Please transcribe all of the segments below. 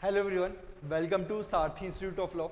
Hello everyone, welcome to Sarathi institute of law.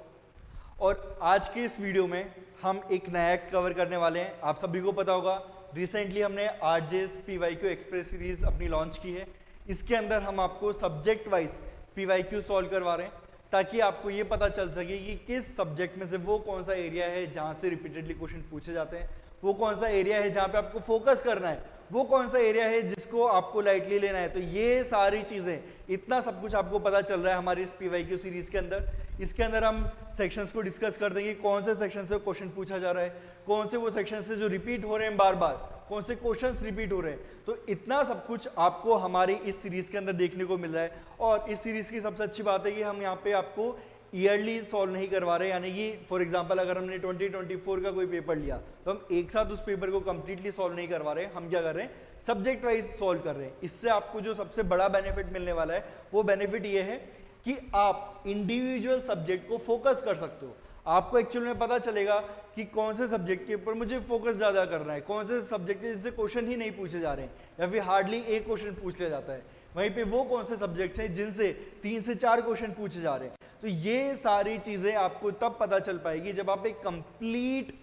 और आज के इस वीडियो में हम एक नया कवर करने वाले हैं। आप सभी को पता होगा, रिसेंटली हमने आरजेएस पीवाईक्यू एक्सप्रेस सीरीज अपनी लॉन्च की है। इसके अंदर हम आपको सब्जेक्ट वाइज पीवाईक्यू सॉल्व करवा रहे हैं ताकि आपको ये पता चल सके कि किस सब्जेक्ट में से वो कौन सा एरिया है जहाँ से रिपीटेडली क्वेश्चन पूछे जाते हैं, वो कौन सा एरिया है जहाँ पे आपको फोकस करना है, वो कौन सा एरिया है जिसको आपको लाइटली लेना है। तो ये सारी चीजें, इतना सब कुछ आपको पता चल रहा है हमारी इस पीवाईक्यू सीरीज के अंदर। इसके अंदर हम सेक्शंस को डिस्कस कर देंगे, कौन से सेक्शन से क्वेश्चन पूछा जा रहा है, कौन से वो सेक्शन से जो रिपीट हो रहे हैं बार बार, कौन से क्वेश्चंस रिपीट हो रहे हैं। तो इतना सब कुछ आपको हमारी इस सीरीज के अंदर देखने को मिल रहा है। और इस सीरीज की सबसे अच्छी बात है कि हम यहाँ पे आपको ईयरली सॉल्व नहीं करवा रहे, यानी कि फॉर एग्जांपल अगर हमने 2024 का कोई पेपर लिया तो हम एक साथ उस पेपर को कंप्लीटली सॉल्व नहीं करवा रहे। हम क्या कर रहे हैं, सब्जेक्ट वाइज सॉल्व कर रहे हैं। इससे आपको जो सबसे बड़ा बेनिफिट मिलने वाला है वो बेनिफिट ये है कि आप इंडिविजुअल सब्जेक्ट को फोकस कर सकते हो। आपको एक्चुअल में पता चलेगा कि कौन से सब्जेक्ट के ऊपर मुझे फोकस ज्यादा करना है, कौन से सब्जेक्ट है जिससे क्वेश्चन ही नहीं पूछे जा रहे हैं या फिर हार्डली एक क्वेश्चन पूछ लिया जाता है, वहीं पे वो कौन से सब्जेक्ट्स हैं जिनसे 3 से 4 क्वेश्चन पूछे जा रहे हैं। तो ये सारी चीजें आपको तब पता चल पाएगी जब आप एक कंप्लीट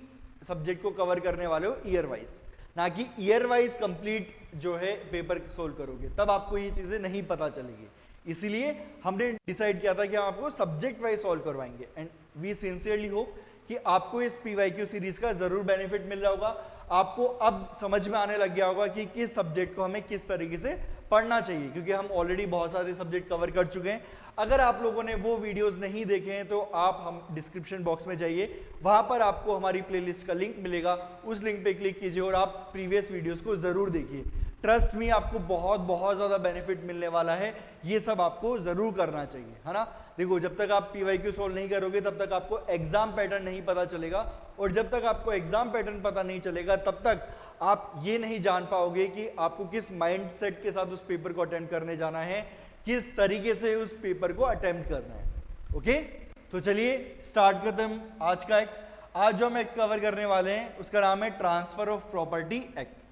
सब्जेक्ट को कवर करने वाले हो ईयर वाइज, ना कि ईयर वाइज कंप्लीट जो है पेपर सोल्व करोगे, तब आपको ये चीजें नहीं पता चलेगी। इसीलिए हमने डिसाइड किया था कि हम आपको सब्जेक्ट वाइज सॉल्व करवाएंगे। एंड वी सिंसियरली होप कि आपको इस पीवाईक्यू सीरीज का जरूर बेनिफिट मिल रहा होगा। आपको अब समझ में आने लग गया होगा कि किस सब्जेक्ट को हमें किस तरीके से पढ़ना चाहिए, क्योंकि हम ऑलरेडी बहुत सारे सब्जेक्ट कवर कर चुके हैं। अगर आप लोगों ने वो वीडियोस नहीं देखे हैं तो आप हम डिस्क्रिप्शन बॉक्स में जाइए, वहां पर आपको हमारी प्लेलिस्ट का लिंक मिलेगा, उस लिंक पे क्लिक कीजिए और आप प्रीवियस वीडियोस को जरूर देखिए। ट्रस्ट मी, आपको बहुत बहुत ज्यादा बेनिफिट मिलने वाला है। ये सब आपको जरूर करना चाहिए, है ना। देखो, जब तक आप पीवाईक्यू सॉल्व नहीं करोगे तब तक आपको एग्जाम पैटर्न नहीं पता चलेगा, और जब तक आपको एग्जाम पैटर्न पता नहीं चलेगा तब तक आप ये नहीं जान पाओगे कि आपको किस माइंडसेट के साथ उस पेपर को अटेम्प्ट करने जाना है, किस तरीके से उस पेपर को अटेम्प्ट करना है। ओके, तो चलिए स्टार्ट करते हैं आज का एक्ट। आज जो हम एक्ट कवर करने वाले हैं उसका नाम है transfer of property act.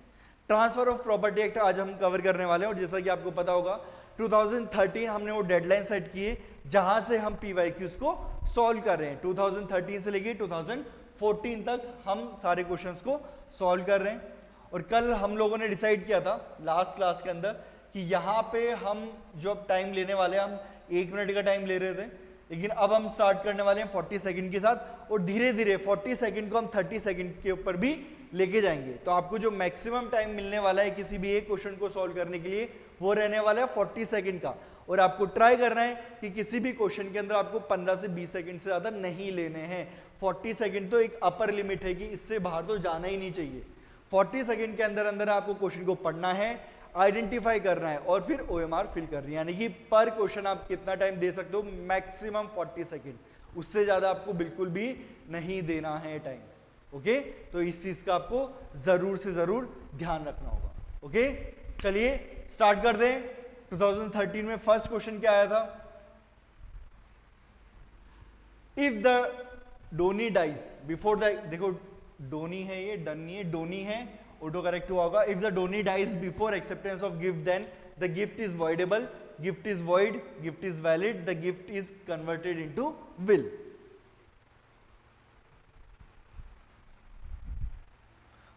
Transfer of property act आज हम कवर करने वाले हैं। और जैसा कि आपको पता होगा, 2013 हमने वो डेडलाइन सेट की है जहां से हम पीवाईक्यूज को सॉल्व कर रहे हैं। 2013 से लेके 2014 तक हम सारे क्वेश्चंस को सॉल्व कर रहे हैं। और कल हम लोगों ने डिसाइड किया था लास्ट क्लास के अंदर कि यहाँ पे हम जो अब टाइम लेने वाले हैं, हम 1 मिनट का टाइम ले रहे थे, लेकिन अब हम स्टार्ट करने वाले हैं 40 सेकंड के साथ, और धीरे धीरे 40 सेकंड को हम 30 सेकंड के ऊपर भी लेके जाएंगे। तो आपको जो मैक्सिमम टाइम मिलने वाला है किसी भी एक क्वेश्चन को सॉल्व करने के लिए, वो रहने वाला है 40 सेकंड का। और आपको ट्राई करना है कि किसी भी क्वेश्चन के अंदर आपको 15 से 20 सेकंड से ज्यादा नहीं लेने हैं। 40 सेकंड तो एक अपर लिमिट है कि इससे बाहर तो जाना ही नहीं चाहिए। 40 सेकंड के अंदर अंदर आपको क्वेश्चन को पढ़ना है, आइडेंटिफाई करना है और फिर ओएमआर फिल करनी है। यानी कि पर क्वेश्चन आप कितना टाइम दे सकते हो, मैक्सिमम 40 सेकंड, उससे ज्यादा आपको बिल्कुल भी नहीं देना है टाइम। ओके, तो इस चीज का आपको जरूर से जरूर ध्यान रखना होगा। ओके, चलिए स्टार्ट कर दें। 2013 में फर्स्ट क्वेश्चन क्या आया था, if the donee dies before the, देखो डोनी है, ये डन नहीं है, डोनी है, ऑटो करेक्ट हुआ होगा। If the donee dies before acceptance of gift then the gift is voidable, gift is void, gift is valid, the gift is converted into will.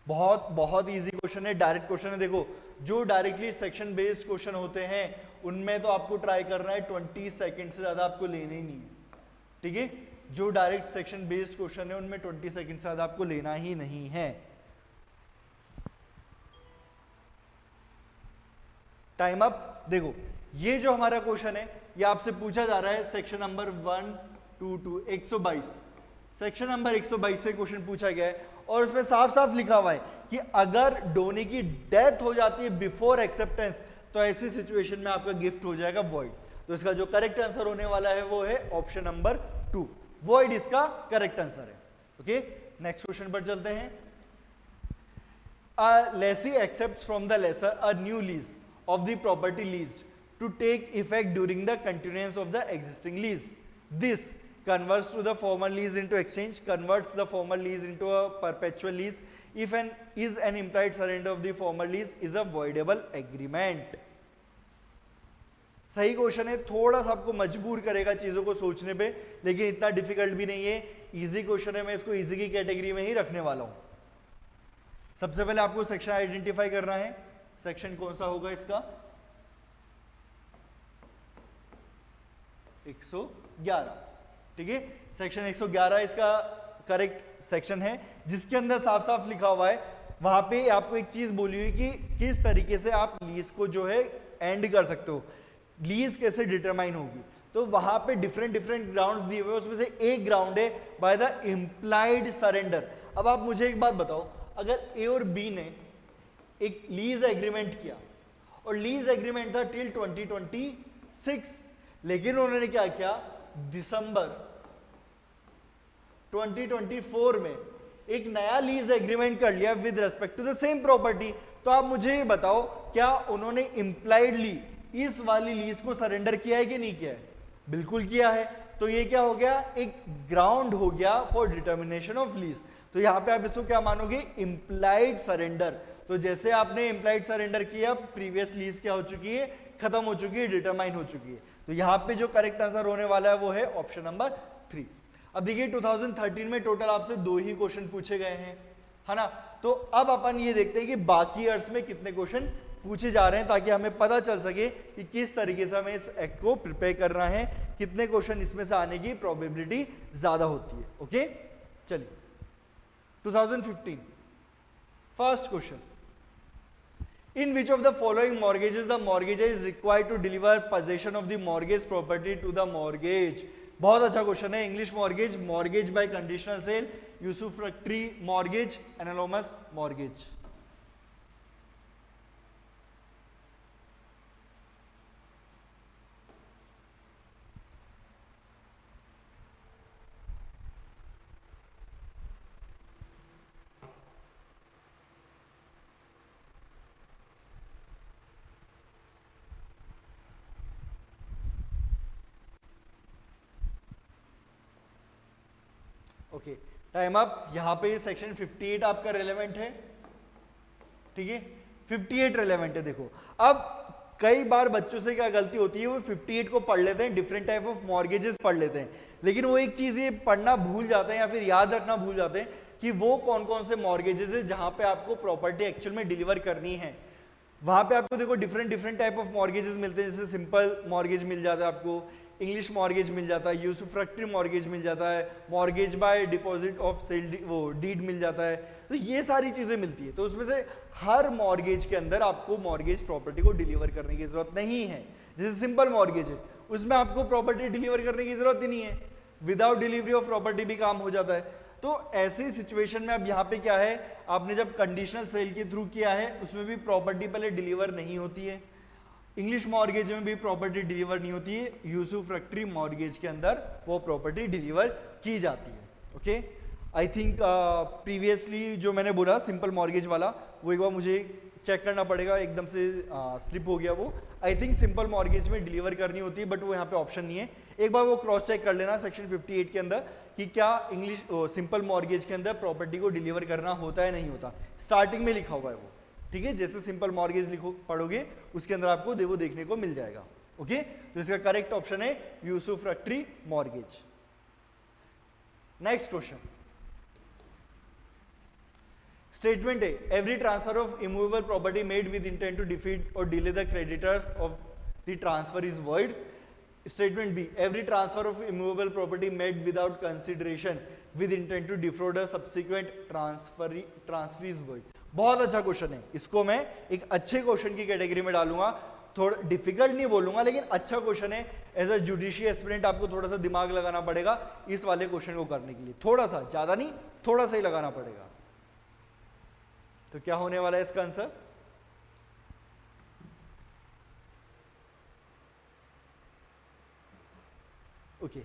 बहुत बहुत इजी क्वेश्चन है, direct question है। देखो, जो directly section based question होते हैं उनमें तो आपको ट्राई करना है 20 सेकंड से ज्यादा आपको लेने ही नहीं है, ठीक है। जो डायरेक्ट सेक्शन बेस्ड क्वेश्चन है उनमें 20 सेकंड से ज्यादा आपको लेना ही नहीं है। Time up. देखो, ये जो हमारा क्वेश्चन है ये आपसे पूछा जा रहा है सेक्शन नंबर 122 122, सेक्शन नंबर 122 से क्वेश्चन पूछा गया है। और उसमें साफ साफ लिखा हुआ है कि अगर डोनी की डेथ हो जाती है बिफोर एक्सेप्टेंस तो ऐसी सिचुएशन में आपका गिफ्ट हो जाएगा वॉइड। तो इसका जो करेक्ट आंसर होने वाला है वो है ऑप्शन नंबर 2, वॉइड इसका करेक्ट आंसर है। ओके, नेक्स्ट क्वेश्चन पर चलते हैं। A lessee accepts from the lessor a new lease of the property leased to take effect during the continuance of the existing lease. This converts to the former lease into exchange, converts the former lease into a perpetual lease if an implied surrender of the former lease is a voidable agreement. सही question है, थोड़ा सा आपको मजबूर करेगा चीजों को सोचने पे, लेकिन इतना डिफिकल्ट भी नहीं है, इजी क्वेश्चन है, मैं इसको इजी की कैटेगरी में ही रखने वाला हूं। सबसे पहले आपको सेक्शन आइडेंटिफाई करना है, सेक्शन कौन सा होगा इसका, 111, ठीक है। सेक्शन 111 इसका करेक्ट सेक्शन है, जिसके अंदर साफ साफ लिखा हुआ है, वहां पे आपको एक चीज बोली हुई कि किस तरीके से आप लीज को जो है एंड कर सकते हो, लीज कैसे डिटरमाइन होगी। तो वहां पे डिफरेंट डिफरेंट ग्राउंड्स दिए हुए हैं, उसमें से एक ग्राउंड है बाय द इम्प्लाइड सरेंडर। अब आप मुझे एक बात बताओ, अगर ए और बी ने एक लीज एग्रीमेंट किया और लीज एग्रीमेंट था टिल 2026, लेकिन उन्होंने क्या किया, दिसंबर 2024 में एक नया लीज एग्रीमेंट कर लिया with respect to the same property. तो आप मुझे ये बताओ, क्या उन्होंने इंप्लाइडली इस वाली लीज को सरेंडर किया है कि नहीं किया है? बिल्कुल किया है। तो ये क्या हो गया, एक ग्राउंड हो गया फॉर डिटर्मिनेशन ऑफ लीज। तो यहां पे आप इसको क्या मानोगे, इंप्लाइड सरेंडर। तो जैसे आपने इंप्लाइड सरेंडर किया, प्रीवियस लीज क्या हो चुकी है, खत्म हो चुकी है, डिटरमाइन हो चुकी है। तो यहां पे जो करेक्ट आंसर होने वाला है वो है ऑप्शन नंबर 3। अब देखिए 2013 में टोटल आपसे 2 ही क्वेश्चन पूछे गए हैं, है ना। तो अब अपन ये देखते हैं कि बाकी ईयर्स में कितने क्वेश्चन पूछे जा रहे हैं, ताकि हमें पता चल सके कि किस तरीके से हमें इस एक्ट को प्रिपेयर करना है, कितने क्वेश्चन इसमें से आने की प्रोबेबिलिटी ज्यादा होती है। ओके, चलिए 2015 first question, in which of the following mortgages the mortgagor is required to deliver possession of the mortgage property to the mortgage। बहुत अच्छा क्वेश्चन है। English mortgage, mortgage by conditional sale, usufructuary mortgage, anomalous mortgage. Okay, time up. यहां पे section 58 आपका relevant है, ठीक है, 58 relevant है। देखो अब कई बार बच्चों से क्या गलती होती है, वो 58 को पढ़ लेते हैं, डिफरेंट टाइप ऑफ मॉर्गेजेस पढ़ लेते हैं, लेकिन वो एक चीज ये पढ़ना भूल जाते हैं या फिर याद रखना भूल जाते हैं कि वो कौन कौन से मॉर्गेजेस है जहां पे आपको प्रॉपर्टी एक्चुअल में डिलीवर करनी है। वहां पे आपको देखो different different type of mortgages मिलते हैं, जैसे सिंपल मॉर्गेज मिल जाता है आपको, इंग्लिश मॉर्गेज मिल जाता है, यूसुफ्रक्टरी मॉर्गेज मिल जाता है, mortgage by deposit of sale वो डीड मिल जाता है। तो ये सारी चीजें मिलती है। तो उसमें से हर मॉर्गेज के अंदर आपको मॉर्गेज प्रॉपर्टी को डिलीवर करने की जरूरत नहीं है। जैसे सिंपल मॉर्गेज है, उसमें आपको प्रॉपर्टी डिलीवर करने की जरूरत ही नहीं है, विदाउट डिलीवरी ऑफ प्रॉपर्टी भी काम हो जाता है। तो ऐसी सिचुएशन में अब यहाँ पे क्या है, आपने जब कंडीशनल सेल के थ्रू किया है उसमें भी प्रॉपर्टी पहले डिलीवर नहीं होती है, इंग्लिश मॉर्गेज में भी प्रॉपर्टी डिलीवर नहीं होती है, यूसुफ्रक्टरी मॉर्गेज के अंदर वो प्रॉपर्टी डिलीवर की जाती है। ओके, आई थिंक प्रीवियसली जो मैंने बोला सिंपल मॉर्गेज वाला, वो एक बार मुझे चेक करना पड़ेगा, एकदम से स्लिप हो गया वो। आई थिंक सिंपल मॉर्गेज में डिलीवर करनी होती है, बट वो यहाँ पे ऑप्शन नहीं है। एक बार वो क्रॉस चेक कर लेना सेक्शन 58 के अंदर कि क्या इंग्लिश सिंपल मॉर्गेज के अंदर प्रॉपर्टी को डिलीवर करना होता है नहीं होता। स्टार्टिंग में लिखा हुआ है वो, ठीक है, जैसे सिंपल मॉर्गेज लिखो पढ़ोगे उसके अंदर आपको वो देखने को मिल जाएगा। ओके, तो इसका करेक्ट ऑप्शन है usufructuary mortgage. Next question, statement है every transfer of immovable property made with intent to defeat or delay the creditors of the transfer is void. Statement B, every transfer of immovable property made without consideration with intent to defraud a subsequent transfer is void. बहुत अच्छा question है, इसको मैं एक अच्छे question की category में डालूंगा, थोड़ा डिफिकल्ट नहीं बोलूंगा लेकिन अच्छा क्वेश्चन है। एज अ जुडिशियल एस्पिरेंट आपको थोड़ा सा दिमाग लगाना पड़ेगा इस वाले क्वेश्चन को करने के लिए, थोड़ा सा, ज्यादा नहीं, थोड़ा सा ही लगाना पड़ेगा। तो क्या होने वाला है इसका आंसर, ओके,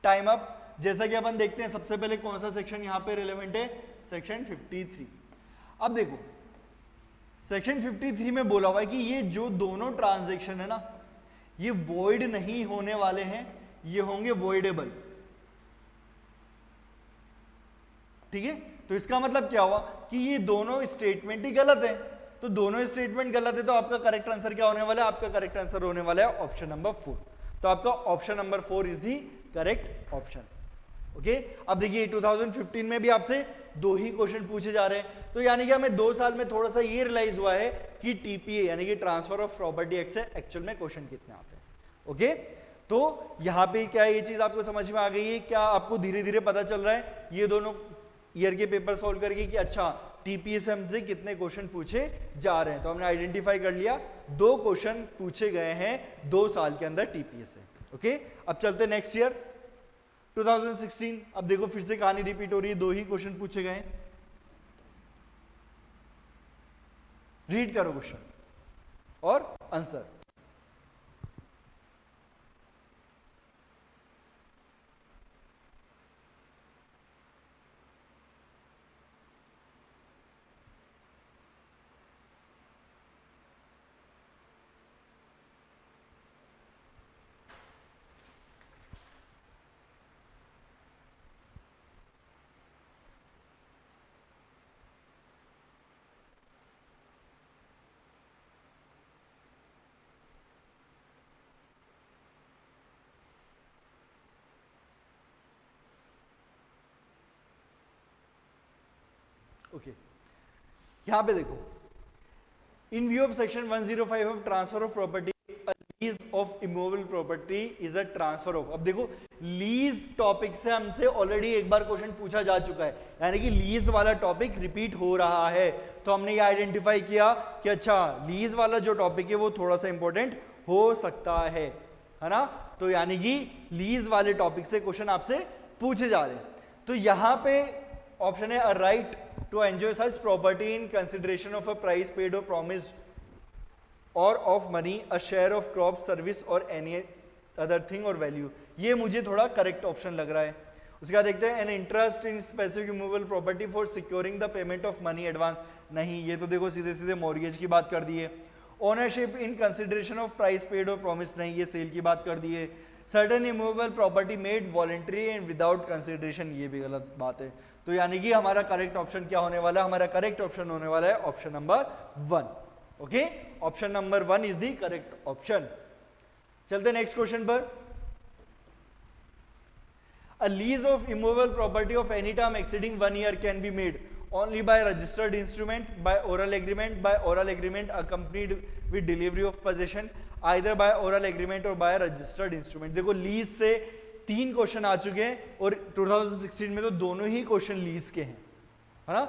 टाइम अप। जैसा कि अपन देखते हैं सबसे पहले कौन सा सेक्शन यहां पे रिलेवेंट है, सेक्शन 53। अब देखो सेक्शन 53 में बोला हुआ है कि ये जो दोनों ट्रांजैक्शन है ना, ये वॉइड नहीं होने वाले हैं, ये होंगे वॉइडेबल। ठीक है, तो इसका मतलब क्या हुआ कि ये दोनों स्टेटमेंट ही गलत है, तो दोनों स्टेटमेंट गलत है, तो आपका करेक्ट आंसर क्या होने वाला है? आपका करेक्ट आंसर होने वाला है ऑप्शन नंबर 4। तो आपका option number 4 is the correct option. Okay, अब देखिए 2015 में भी आपसे 2 ही क्वेश्चन पूछे जा रहे हैं, तो यानी कि हमें 2 साल में थोड़ा सा ये रियलाइज हुआ है कि टीपीए यानी कि ट्रांसफर ऑफ प्रॉपर्टी एक्ट से एक्चुअल में क्वेश्चन कितने आते हैं। ओके, तो यहाँ पे क्या ये चीज आपको समझ में आ गई है? क्या आपको धीरे धीरे पता चल रहा है ये दोनों ईयर के पेपर सॉल्व करके कि अच्छा टीपीए से हमसे कितने क्वेश्चन पूछे जा रहे हैं? तो हमने आइडेंटिफाई कर लिया 2 क्वेश्चन पूछे गए हैं 2 साल के अंदर टीपीए से। ओके, अब चलते नेक्स्ट ईयर 2016। अब देखो फिर से कहानी रिपीट हो रही है, 2 ही क्वेश्चन पूछे गए। रीड करो क्वेश्चन और आंसर। ओके, यहां पे देखो, इन view of section 105 of transfer of property, lease of immovable property is a transfer of. अब देखो लीज टॉपिक से हमसे ऑलरेडी एक बार क्वेश्चन पूछा जा चुका है, यानी कि लीज वाला टॉपिक रिपीट हो रहा है। तो हमने ये आइडेंटिफाई किया कि अच्छा लीज वाला जो टॉपिक है वो थोड़ा सा इंपॉर्टेंट हो सकता है ना? तो यानी कि लीज वाले टॉपिक से क्वेश्चन आपसे पूछे जा रहे हैं। तो यहां पे ऑप्शन है a right to enjoy such property in consideration of a price paid or promised or of money, a share of crop, service or any other thing or value। ये मुझे थोड़ा करेक्ट ऑप्शन लग रहा है। उसके बाद देखते हैं an interest in specific immovable property for securing the payment of money advance. नहीं, ये तो देखो सीधे सीधे मॉर्गेज की बात कर दी है। Ownership in consideration of price paid और प्रॉमिस, नहीं, ये सेल की बात कर दी है। Certain immovable property made voluntary and without consideration, ये भी गलत बात है। तो यानी कि हमारा करेक्ट ऑप्शन क्या होने वाला है? हमारा करेक्ट ऑप्शन होने वाला है option number 1। Okay, option number 1 is the correct option. चलते नेक्स्ट क्वेश्चन पर। अ lease of immovable property of any term exceeding 1 year can be made only by registered instrument, by oral agreement accompanied with delivery of possession, either by oral agreement or by registered instrument। देखो lease से 3 question आ चुके हैं और 2016 में तो दोनों ही question lease के हैं, है ना?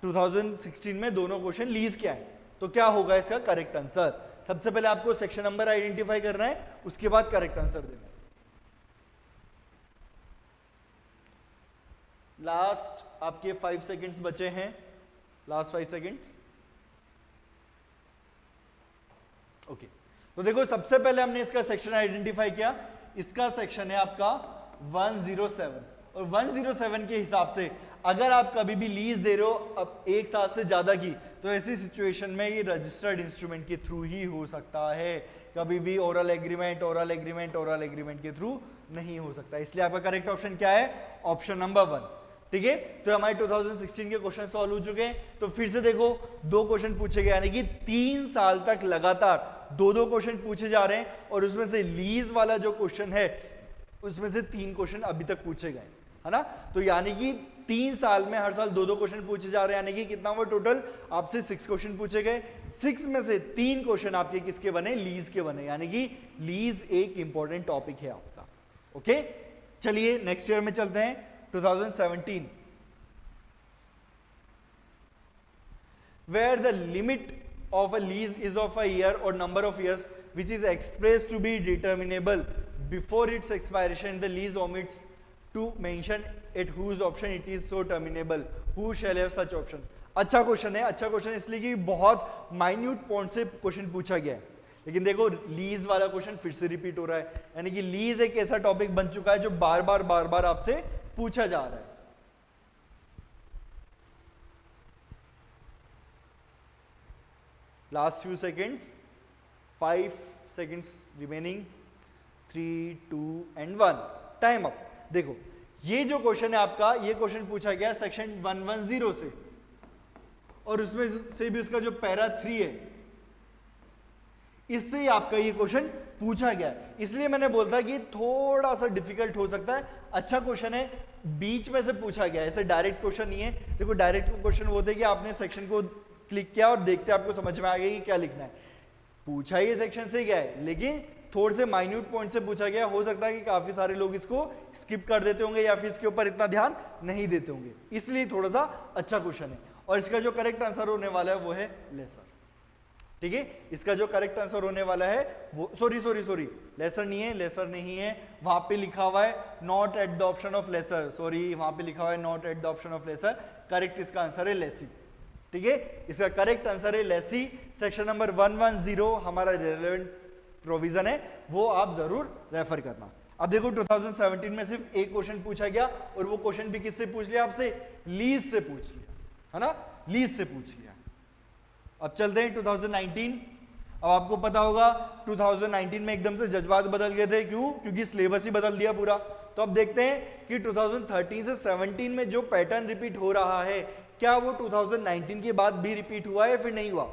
2016 में दोनों क्वेश्चन लीज के आए, तो क्या होगा इसका करेक्ट आंसर? सबसे पहले आपको सेक्शन नंबर आइडेंटिफाई करना है, उसके बाद करेक्ट आंसर देना है। लास्ट आपके 5 सेकंड्स बचे हैं, लास्ट 5 सेकंड्स। ओके, तो देखो सबसे पहले हमने इसका सेक्शन आइडेंटिफाई किया। इसका सेक्शन है आपका 107 और 107 के हिसाब से अगर आप कभी भी लीज दे रहे हो अब 1 साल से ज्यादा की, तो ऐसी सिचुएशन में ये रजिस्टर्ड इंस्ट्रूमेंट के थ्रू ही हो सकता है, कभी भी ओरल एग्रीमेंट के थ्रू नहीं हो सकता। इसलिए आपका करेक्ट ऑप्शन क्या है? Option number 1। ठीक है, तो हमारे 2016 के क्वेश्चन सॉल्व हो चुके हैं। तो फिर से देखो 2 क्वेश्चन पूछे गए, यानी कि 3 साल तक लगातार 2-2 क्वेश्चन पूछे जा रहे हैं और उसमें से लीज वाला जो क्वेश्चन है उसमें से 3 क्वेश्चन अभी तक पूछे गए, है ना? तो यानी कि 3 साल में हर साल 2-2 क्वेश्चन पूछे जा रहे हैं, यानी कि कितना हुआ टोटल? आपसे 6 क्वेश्चन पूछे गए, 6 में से 3 क्वेश्चन आपके किसके बने? लीज के बने, यानी कि लीज एक इंपॉर्टेंट टॉपिक है आपका। ओके, चलिए नेक्स्ट ईयर में चलते हैं 2017, where the limit of a lease is of a year or number of years which is expressed to be determinable before its expiration, the lease omits to mention at whose option it is so terminable, who shall have such option। अच्छा question है, अच्छा question इसलिए कि बहुत minute point से question पूछा गया है, लेकिन देखो लीज वाला क्वेश्चन फिर से रिपीट हो रहा है, यानी कि लीज एक ऐसा टॉपिक बन चुका है जो बार बार आपसे पूछा जा रहा है। Last few seconds, 5 seconds remaining, 3, 2 and 1, time up. देखो ये जो क्वेश्चन है आपका, ये क्वेश्चन पूछा गया सेक्शन 110 से और उसमें से भी उसका जो पैरा 3 है, इससे ही आपका ये क्वेश्चन पूछा गया है। इसलिए मैंने बोलता कि थोड़ा सा डिफिकल्ट हो सकता है, अच्छा क्वेश्चन है, बीच में से पूछा गया है, ऐसे डायरेक्ट क्वेश्चन नहीं है। देखो डायरेक्ट क्वेश्चन वो थे कि आपने सेक्शन को क्लिक किया और देखते आपको समझ में आ गया कि क्या लिखना है, पूछा ये सेक्शन से गया है, लेकिन थोड़े से माइन्यूट पॉइंट से पूछा गया। हो सकता है कि काफी सारे लोग इसको स्किप कर देते होंगे या फिर इसके ऊपर इतना ध्यान नहीं देते होंगे, इसलिए थोड़ा सा अच्छा क्वेश्चन है। और इसका जो करेक्ट आंसर होने वाला है वो है लेसर। ठीक है, इसका जो करेक्ट आंसर होने वाला है वो सॉरी लेसर नहीं है, लेसर नहीं है, वहां पे लिखा हुआ है not at the option of lessor, sorry वहां पे लिखा हुआ है not at the option of lessor, correct इसका आंसर है लेसी। ठीक है, इसका करेक्ट आंसर है लेसी। सेक्शन नंबर 110 हमारा रिलेवेंट प्रोविजन है, वो आप जरूर रेफर करना। अब देखो 2017 में सिर्फ एक क्वेश्चन पूछा गया और वो क्वेश्चन भी किससे पूछ लिया, आपसे लीज से पूछ लिया, है ना, लीज से पूछ लिया। अब चलते हैं 2019। अब आपको पता होगा 2019 में एकदम से जज्बात बदल गए थे, क्यों, क्योंकि सिलेबस ही बदल दिया पूरा। तो अब देखते हैं कि 2013 से 17 में जो पैटर्न रिपीट हो रहा है, क्या वो 2019 के बाद भी रिपीट हुआ है फिर नहीं हुआ,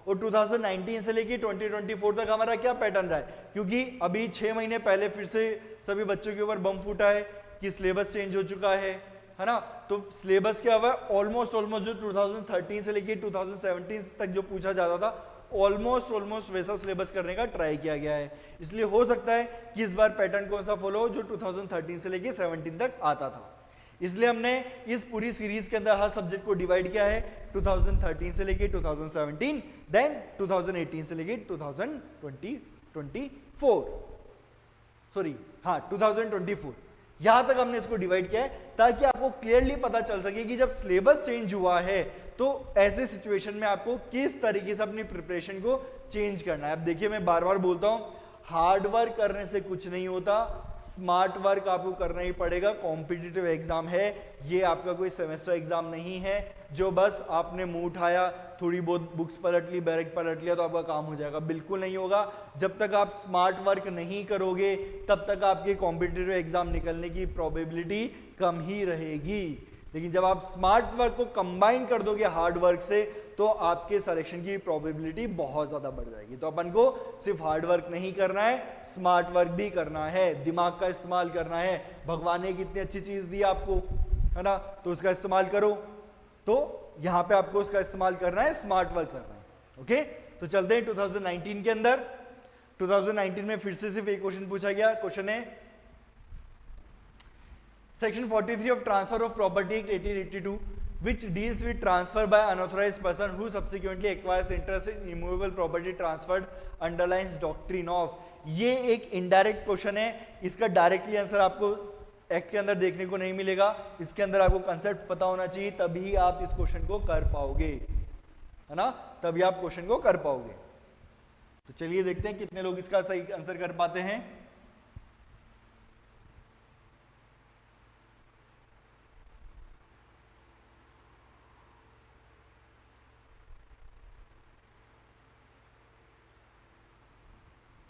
और 2019 से लेके 2024 तक हमारा क्या पैटर्न रहा है, क्योंकि अभी 6 महीने पहले फिर से सभी बच्चों के ऊपर बम फूटा है कि सिलेबस चेंज हो चुका है ना। तो सिलेबस क्या हुआ, ऑलमोस्ट जो 2013 से लेके 2017 तक जो पूछा जाता था, ऑलमोस्ट वैसा सिलेबस करने का ट्राई किया गया है। इसलिए हो सकता है कि इस बार पैटर्न कौन सा फॉलो हो, जो 2013 से लेके 17 तक आता था। इसलिए हमने इस पूरी सीरीज के अंदर हर सब्जेक्ट को डिवाइड किया है, 2013 से लेके 2017, देन 2018 से लेके 2024, यहां तक हमने इसको डिवाइड किया है, ताकि आपको क्लियरली पता चल सके कि जब सिलेबस चेंज हुआ है तो ऐसे सिचुएशन में आपको किस तरीके से अपनी प्रिपरेशन को चेंज करना है। अब देखिए, मैं बार बार बोलता हूं, हार्ड वर्क करने से कुछ नहीं होता, स्मार्ट वर्क आपको करना ही पड़ेगा। कॉम्पिटिटिव एग्जाम है ये, आपका कोई सेमेस्टर एग्जाम नहीं है जो बस आपने मुंह उठाया, थोड़ी बहुत बुक्स पलट ली, बैरक पलट लिया तो आपका काम हो जाएगा, बिल्कुल नहीं होगा। जब तक आप स्मार्ट वर्क नहीं करोगे तब तक आपके कॉम्पिटिटिव एग्जाम निकलने की प्रोबेबिलिटी कम ही रहेगी। लेकिन जब आप स्मार्ट वर्क को कंबाइन कर दोगे हार्ड वर्क से, तो आपके सिलेक्शन की प्रोबेबिलिटी बहुत ज्यादा बढ़ जाएगी। तो अपन को सिर्फ हार्ड वर्क नहीं करना है, स्मार्ट वर्क भी करना है, दिमाग का इस्तेमाल करना है। भगवान ने कितनी अच्छी चीज दी आपको, है ना, तो उसका इस्तेमाल करो। तो यहां पे आपको उसका इस्तेमाल करना है, स्मार्ट वर्क करना है। ओके, तो चलते हैं 2019 के अंदर। 2019 में फिर से सिर्फ एक क्वेश्चन पूछा गया, क्वेश्चन है section 43 of transfer of property act 1882 which deals with transfer by unauthorized person who subsequently acquires interest in immovable property transferred underlines doctrine of। ये एक इनडायरेक्ट क्वेश्चन है, इसका डायरेक्टली आंसर आपको एक्ट के अंदर देखने को नहीं मिलेगा। इसके अंदर आपको कंसेप्ट पता होना चाहिए, तभी आप इस क्वेश्चन को कर पाओगे, है ना, तभी आप क्वेश्चन को कर पाओगे। तो चलिए देखते हैं कितने लोग इसका सही आंसर कर पाते हैं।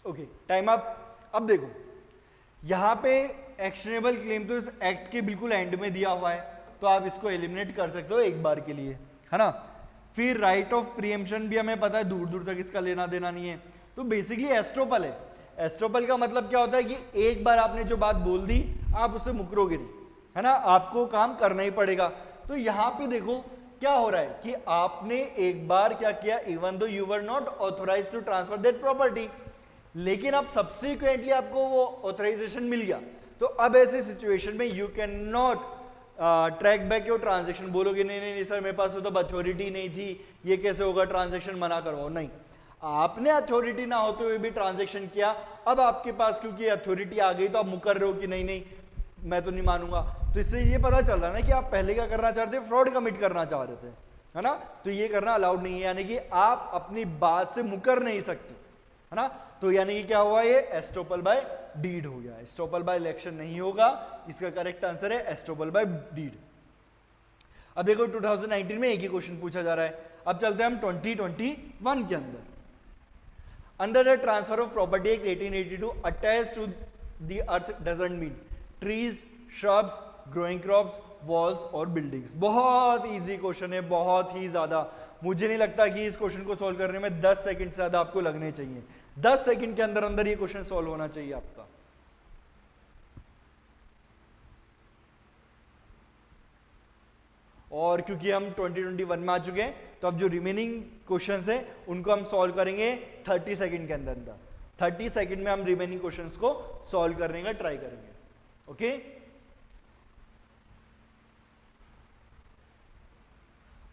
Okay, time up. अब देखो यहां पे एक्शनेबल क्लेम तो इस एक्ट के बिल्कुल एंड में दिया हुआ है, तो आप इसको एलिमिनेट कर सकते हो एक बार के लिए, है ना। फिर राइट ऑफ प्रीएम्पशन भी हमें पता है दूर दूर तक इसका लेना देना नहीं है, तो बेसिकली एस्ट्रोपल है। एस्ट्रोपल का मतलब क्या होता है कि एक बार आपने जो बात बोल दी आप उससे मुकरोगे नहीं, है ना, आपको काम करना ही पड़ेगा। तो यहां पे देखो क्या हो रहा है कि आपने एक बार क्या किया, even though you were not authorised to transfer that property, लेकिन अब सब्सिक्वेंटली आपको वो ऑथराइजेशन मिल गया, तो अब ऐसे सिचुएशन में you can not track back your transaction. बोलोगे नहीं नहीं नहीं सर मेरे पास तो अथॉरिटी नहीं थी, ये कैसे होगा, ट्रांजैक्शन मना करवाओ। नहीं, आपने अथॉरिटी ना होते हुए भी ट्रांजैक्शन किया, अब आपके पास क्योंकि अथॉरिटी आ गई तो आप मुकर रहे हो कि नहीं नहीं मैं तो नहीं मानूंगा। तो इससे ये पता चल रहा है ना कि आप पहले क्या करना चाहते थे, फ्रॉड कमिट करना चाह रहे थे, है ना। तो ये करना अलाउड नहीं है, यानी कि आप अपनी बात से मुकर नहीं सकते, है ना। तो यानी कि क्या हुआ, ये एस्टोपल बाय डीड हो गया, एस्टोपल बाय इलेक्शन नहीं होगा। इसका करेक्ट आंसर है एस्टोपल बाय डीड। अब देखो 2019 में एक ही क्वेश्चन पूछा जा रहा है। अब चलते हैं हम 2021 के अंदर। Under the transfer of property act 1882 attach to the earth doesn't mean trees, shrubs, growing crops, walls और बिल्डिंग्स। बहुत इजी क्वेश्चन है, बहुत ही ज्यादा। मुझे नहीं लगता कि इस क्वेश्चन को सॉल्व करने में 10 सेकंड से ज्यादा आपको लगने चाहिए। 10 सेकंड के अंदर अंदर ये क्वेश्चन सॉल्व होना चाहिए आपका। और क्योंकि हम 2021 में आ चुके हैं, तो अब जो रिमेनिंग क्वेश्चंस हैं उनको हम सॉल्व करेंगे 30 सेकंड के अंदर अंदर। 30 सेकंड में हम रिमेनिंग क्वेश्चंस को सॉल्व करने का ट्राई करेंगे। ओके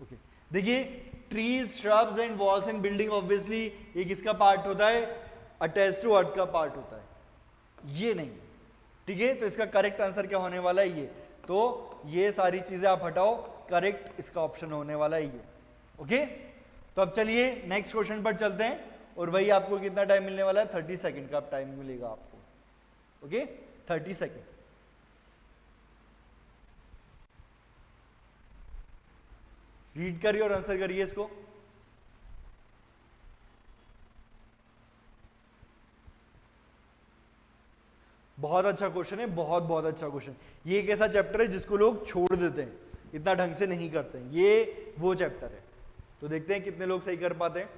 ओके, देखिए trees, shrubs and walls and building obviously ये किसका पार्ट होता है? अटैच टू अर्थ का पार्ट होता है, ये नहीं। ठीक है, तो इसका करेक्ट आंसर क्या होने वाला है? ये। तो ये सारी चीजें आप हटाओ, करेक्ट इसका ऑप्शन होने वाला है ये। ओके, तो अब चलिए नेक्स्ट क्वेश्चन पर चलते हैं, और वही आपको कितना टाइम मिलने वाला है? 30 सेकंड का टाइम मिलेगा आपको। Okay, 30 second. रीड करिए और आंसर करिए इसको। बहुत अच्छा क्वेश्चन है, बहुत बहुत अच्छा क्वेश्चन। ये एक ऐसा चैप्टर है जिसको लोग छोड़ देते हैं, इतना ढंग से नहीं करते हैं। ये वो चैप्टर है, तो देखते हैं कितने लोग सही कर पाते हैं।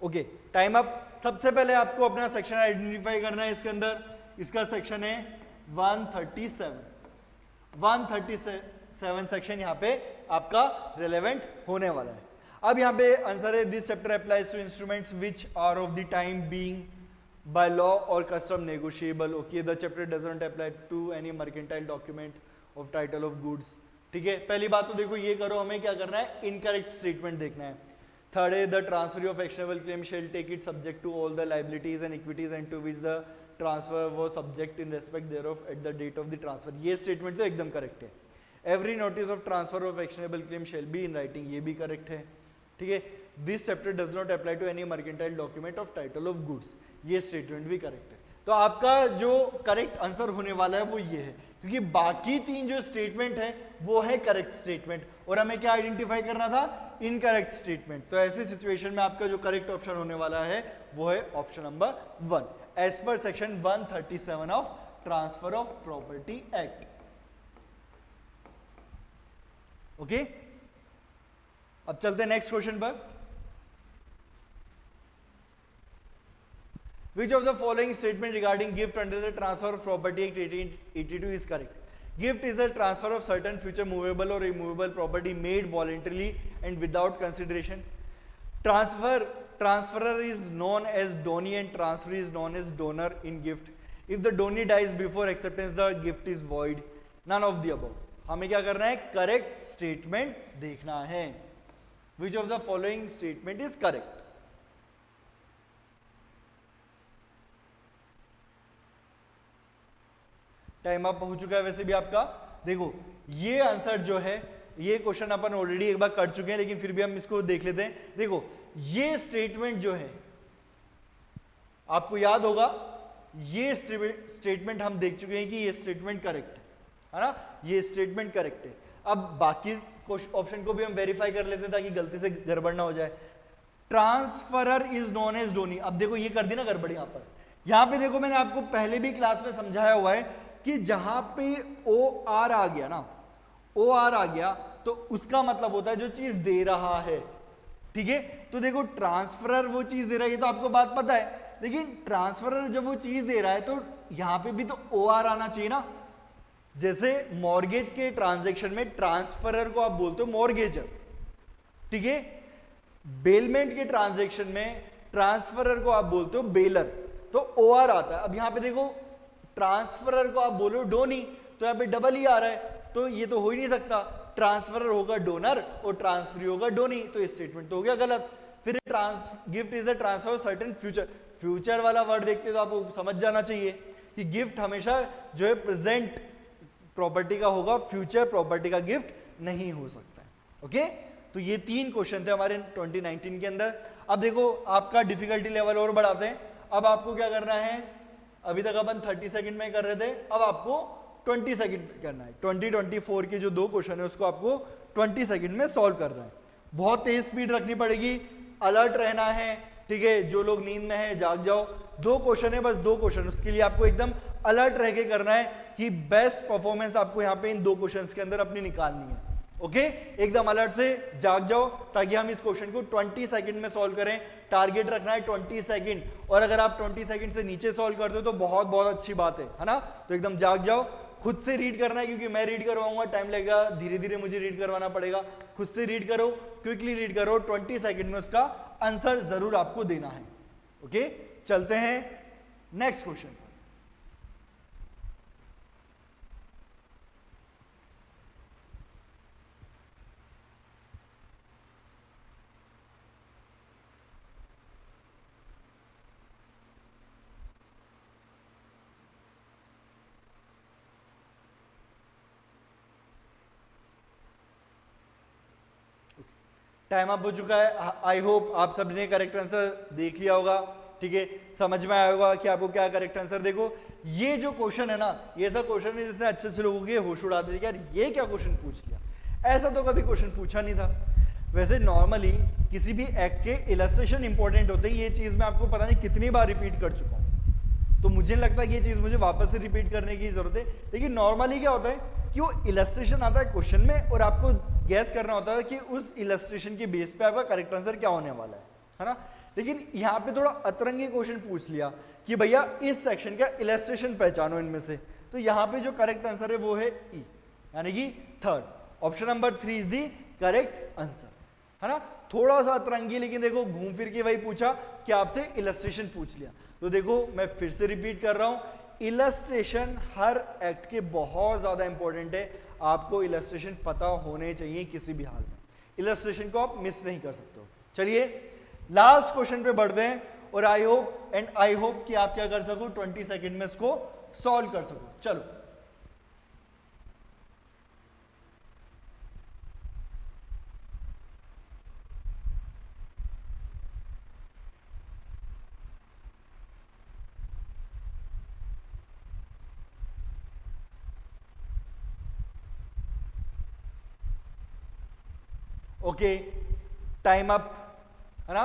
Okay, time up. सबसे पहले आपको अपना सेक्शन आइडेंटिफाई करना है इसके अंदर। इसका सेक्शन है 137। 137 सेक्शन यहाँ पे आपका रिलेवेंट होने वाला है। अब यहाँ पे आंसर है, this chapter applies to instruments which are of the time being by law or custom negotiable. Okay, the chapter doesn't apply to any mercantile document of title of goods. ठीक है, पहली बात तो देखो ये करो, हमें क्या करना है? इनकरेक्ट स्टेटमेंट देखना है। थर्ड है, the transfer of actionable claim shall take it subject to all the liabilities and equities and to which the transfer was subject in respect thereof at the date of the transfer. ये statement तो एकदम correct है। Every notice of transfer of actionable claim shall be in writing, ये भी correct है। ठीक है, this chapter does not apply to any mercantile document of title of goods, ये स्टेटमेंट भी करेक्ट है। तो आपका जो करेक्ट आंसर होने वाला है वो ये है, क्योंकि बाकी तीन जो स्टेटमेंट है वो है करेक्ट स्टेटमेंट, और हमें क्या आइडेंटिफाई करना था? Incorrect statement. तो ऐसी सिचुएशन में आपका जो करेक्ट ऑप्शन होने वाला है वो है option number 1 as per section 137 of transfer of property act. Okay, अब चलते हैं नेक्स्ट क्वेश्चन पर। Which of the following statement regarding gift under the Transfer of Property Act 1882 is correct? Gift is the transfer of certain future movable or immovable property made voluntarily and without consideration. Transferor is known as donee and transferee is known as donor in gift. If the donee dies before acceptance, the gift is void. None of the above. हमें क्या करना है? Correct statement देखना है। Which of the following statement is correct? Time up हो चुका है वैसे भी आपका। देखो ये आंसर जो है, ये क्वेश्चन अपन ऑलरेडी एक बार कर चुके हैं, लेकिन फिर भी हम इसको देख लेते हैं। देखो ये स्टेटमेंट जो है आपको याद होगा, ये स्टेटमेंट हम देख चुके हैं कि ये स्टेटमेंट करेक्ट है ना, ये स्टेटमेंट करेक्ट है। अब बाकी ऑप्शन को भी हम वेरीफाई कर लेते हैं ताकि गलती से गड़बड़ ना हो जाए। Transferor is known as donee, अब देखो ये कर दी ना गड़बड़। यहां पे देखो मैंने आपको पहले भी क्लास में समझाया हुआ है कि जहां पे ओ आर आ गया ना, ओ आर आ गया तो उसका मतलब होता है जो चीज दे रहा है। ठीक है, तो देखो ट्रांसफरर वो चीज दे रहा है, ये तो आपको बात पता है, लेकिन ट्रांसफरर जब वो चीज दे रहा है तो यहां पे भी तो ओ आर आना चाहिए ना। जैसे मॉर्गेज के ट्रांजैक्शन में ट्रांसफरर को आप बोलते हो मॉर्गेजर। ठीक है, बेलमेंट के ट्रांजैक्शन में ट्रांसफरर को आप बोलते हो बेलर, तो ओ आर आता है। अब यहां पे देखो ट्रांसफरर को आप बोलो डोनी, तो यहाँ पे डबल ही आ रहा है, तो ये तो हो ही नहीं सकता। ट्रांसफरर होगा डोनर और ट्रांसफरी होगा डोनी, तो ये स्टेटमेंट तो हो गया गलत। फिर gift is the transfer of certain future, future वाला वर्ड देखते तो आपको समझ जाना चाहिए कि गिफ्ट हमेशा जो है प्रेजेंट प्रॉपर्टी का होगा, फ्यूचर प्रॉपर्टी का गिफ्ट नहीं हो सकता है। ओके, तो ये तीन क्वेश्चन थे हमारे 2019 के अंदर। अब देखो आपका डिफिकल्टी लेवल और बढ़ाते हैं। अब आपको क्या करना है? अभी तक अपन 30 सेकंड में कर रहे थे, अब आपको 20 सेकंड करना है। 2024 के जो दो क्वेश्चन है उसको आपको 20 सेकंड में सॉल्व करना है। बहुत तेज स्पीड रखनी पड़ेगी, अलर्ट रहना है। ठीक है, जो लोग नींद में है जाग जाओ। दो क्वेश्चन है, बस दो क्वेश्चन, उसके लिए आपको एकदम अलर्ट रह के करना है कि बेस्ट परफॉर्मेंस आपको यहाँ पे इन 2 क्वेश्चंस के अंदर अपनी निकालनी है। ओके, एकदम अलर्ट से जाग जाओ ताकि हम इस क्वेश्चन को 20 सेकंड में सॉल्व करें। टारगेट रखना है 20 सेकंड, और अगर आप 20 सेकंड से नीचे सॉल्व करते हो तो बहुत बहुत अच्छी बात है ना। तो एकदम जाग जाओ, खुद से रीड करना है क्योंकि मैं रीड करवाऊंगा, टाइम लगेगा, धीरे धीरे मुझे रीड करवाना पड़ेगा। खुद से रीड करो, क्विकली रीड करो, 20 सेकंड में उसका आंसर जरूर आपको देना है। ओके, चलते हैं नेक्स्ट क्वेश्चन। टाइम अप हो चुका है। आई होप आप सबने करेक्ट आंसर देख लिया होगा, ठीक है, समझ में आया होगा कि आपको क्या करेक्ट आंसर। देखो ये जो क्वेश्चन है ना, ये ऐसा क्वेश्चन है जिसने अच्छे से लोगों के होश उड़ा दिए कि यार ये क्या क्वेश्चन पूछ लिया, ऐसा तो कभी क्वेश्चन पूछा नहीं था। वैसे नॉर्मली किसी भी एक्ट के इलस्ट्रेशन इंपॉर्टेंट होते हैं, ये चीज मैं आपको पता नहीं कितनी बार रिपीट कर चुका हूँ, तो मुझे लगता है कि ये चीज मुझे वापस से रिपीट करने की जरूरत है। लेकिन नॉर्मली क्या होता है कि वो इलस्ट्रेशन आता है क्वेश्चन में और आपको गैस करना होता है कि उस इलस्ट्रेशन के बेस पे आपका करेक्ट आंसर क्या होने वाला है ना। लेकिन यहाँ पे थोड़ा अतरंगी क्वेश्चन पूछ लिया कि भैया इस सेक्शन का इलस्ट्रेशन पहचानो इनमें से, तो यहाँ पे जो करेक्ट आंसर है वो है ई, यानी कि third option number 3 is the correct answer, है ना। थोड़ा सा अतरंगी, लेकिन देखो घूम फिर के वही पूछा कि आपसे इलस्ट्रेशन पूछ लिया। तो देखो मैं फिर से रिपीट कर रहा हूं, इलस्ट्रेशन हर एक्ट के बहुत ज्यादा इंपॉर्टेंट है। आपको इलस्ट्रेशन पता होने चाहिए किसी भी हाल में, इलस्ट्रेशन को आप मिस नहीं कर सकते हो। चलिए लास्ट क्वेश्चन पे बढ़ते हैं, और आई होप कि आप क्या कर सको, 20 सेकंड में इसको सॉल्व कर सको। चलो ओके, टाइम अप, है ना,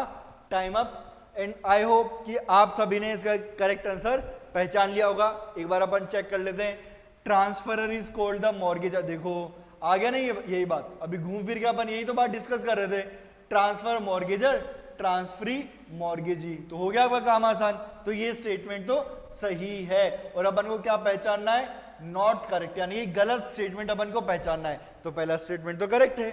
time up. And I hope कि आप सभी ने इसका करेक्ट आंसर पहचान लिया होगा। एक बार अपन चेक कर लेते हैं। Transferor is called the mortgagor, देखो आ गया नहीं यही बात, अभी घूम फिर के अपन यही तो बात डिस्कस कर रहे थे। ट्रांसफर मॉर्गेजर, ट्रांसफरी मॉर्गेजी, तो हो गया आपका काम आसान। तो ये स्टेटमेंट तो सही है, और अपन को क्या पहचानना है, नॉट करेक्ट, यानी गलत स्टेटमेंट अपन को पहचानना है। तो पहला स्टेटमेंट तो करेक्ट है।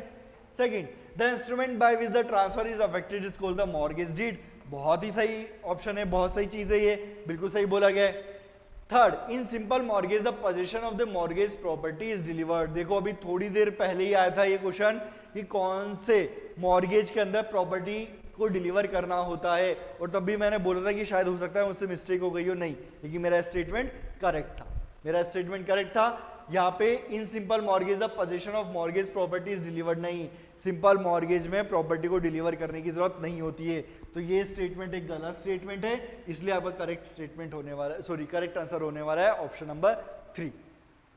Second, the instrument by which the transfer is affected is called the mortgage deed, बहुत ही सही ऑप्शन है, बहुत सही चीज है, ये बिल्कुल सही बोला गया है। Third, in simple mortgage the position of the mortgage property is delivered, देखो अभी थोड़ी देर पहले ही आया था ये क्वेश्चन कि कौन से मॉर्गेज के अंदर प्रॉपर्टी को डिलीवर करना होता है, और तब भी मैंने बोला था कि शायद हो सकता है मुझसे मिस्टेक हो गई हो, नहीं, लेकिन मेरा स्टेटमेंट करेक्ट था, मेरा स्टेटमेंट करेक्ट था। यहाँ पे in simple mortgage the position of mortgage property is delivered, नहीं, सिंपल मॉर्गेज में प्रॉपर्टी को डिलीवर करने की जरूरत नहीं होती है। तो ये स्टेटमेंट एक गलत स्टेटमेंट है, इसलिए आपका करेक्ट स्टेटमेंट होने वाला है, सॉरी करेक्ट आंसर होने वाला है option number 3।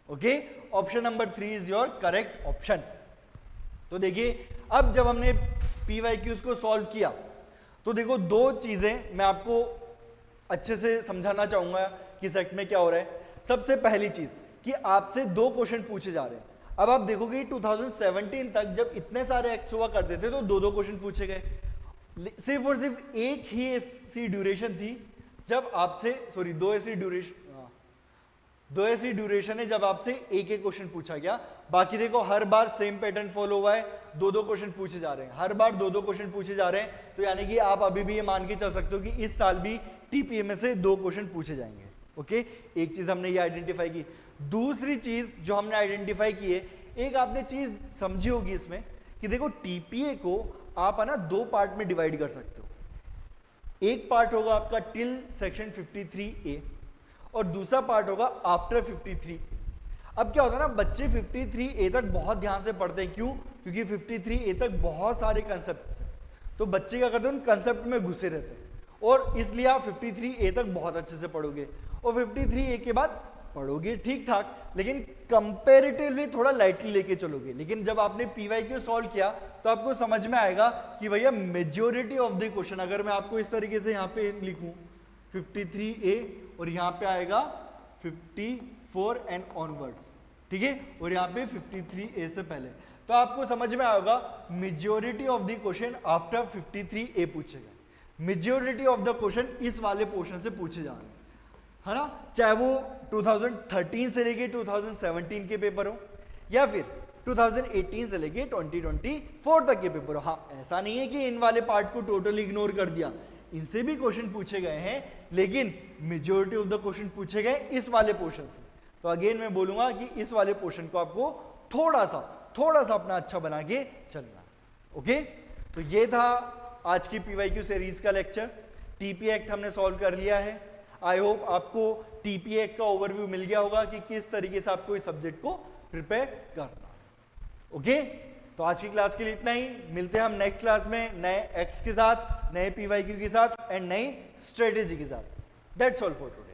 Okay, option number 3 is your correct option. तो देखिए अब जब हमने पीवाईक्यूज को सॉल्व किया, तो देखो दो चीजें मैं आपको अच्छे से समझाना चाहूंगा कि सेट में क्या हो रहा है। सबसे पहली चीज कि आपसे दो क्वेश्चन पूछे जा रहे हैं। अब आप देखोगे 2017 तक जब इतने सारे एक्ट्स हुआ करते थे तो दो दो क्वेश्चन पूछे गए, सिर्फ और सिर्फ एक ही ऐसी ड्यूरेशन थी जब आपसे, सॉरी दो ऐसी ड्यूरेशन है जब आपसे एक एक क्वेश्चन पूछा गया। बाकी देखो हर बार सेम पैटर्न फॉलो हुआ है, दो दो क्वेश्चन पूछे जा रहे हैं, हर बार दो दो क्वेश्चन पूछे जा रहे हैं। तो यानी कि आप अभी भी ये मान के चल सकते हो कि इस साल भी टीपीए में से दो क्वेश्चन पूछे जाएंगे। ओके, एक चीज हमने ये आइडेंटिफाई की। दूसरी चीज जो हमने आइडेंटिफाई की है, एक आपने चीज समझी होगी इसमें कि देखो टीपीए को आप है ना दो पार्ट में डिवाइड कर सकते हो। एक पार्ट होगा आपका टिल सेक्शन 53A और दूसरा पार्ट होगा आफ्टर 53A। अब क्या होता है ना, बच्चे 53A तक बहुत ध्यान से पढ़ते हैं, क्यों? क्योंकि 53A तक बहुत सारे कंसेप्ट हैं, तो बच्चे क्या करते हैं, उन कंसेप्ट में घुसे रहते हैं, और इसलिए आप 53A तक बहुत अच्छे से पढ़ोगे, और 53A के बाद पढ़ोगे ठीक ठाक, लेकिन कंपैरेटिवली थोड़ा लाइटली लेके चलोगे। लेकिन जब आपने पीवाईक्यू सॉल्व किया तो आपको समझ में आएगा कि भैया मेजॉरिटी ऑफ द क्वेश्चन, अगर मैं आपको इस तरीके से यहाँ पे लिखूं 53A और यहाँ पे आएगा 54 एंड ऑनवर्ड्स, ठीक है, और यहाँ पे 53A से पहले। तो आपको समझ में आएगा majority of the question after 53A पूछे गए, मेजोरिटी ऑफ द क्वेश्चन इस वाले पोर्शन से पूछे जा रहे हैं, है ना, चाहे वो 2013 से लेके 2017 के पेपर हो या फिर 2018 से लेके 2024 तक के पेपर हो। हाँ, ऐसा नहीं है कि इन वाले पार्ट को टोटली इग्नोर कर दिया, इनसे भी क्वेश्चन पूछे गए हैं, लेकिन मेजोरिटी ऑफ द क्वेश्चन पूछे गए इस वाले पोर्शन से। तो अगेन मैं बोलूंगा कि इस वाले पोर्शन को आपको थोड़ा सा अपना अच्छा बना के चलना। ओके, तो ये था आज की पीवाईक्यू सीरीज का लेक्चर। टीपी एक्ट हमने सॉल्व कर लिया है। आई होप आपको टीपी एक्ट का ओवरव्यू मिल गया होगा कि किस तरीके से आपको इस सब्जेक्ट को प्रिपेयर करना। ओके, तो आज की क्लास के लिए इतना ही। मिलते हैं हम नेक्स्ट क्लास में नए एक्ट्स के साथ, नए पीवाईक्यू के साथ एंड नई स्ट्रेटेजी के साथ। That's all for today.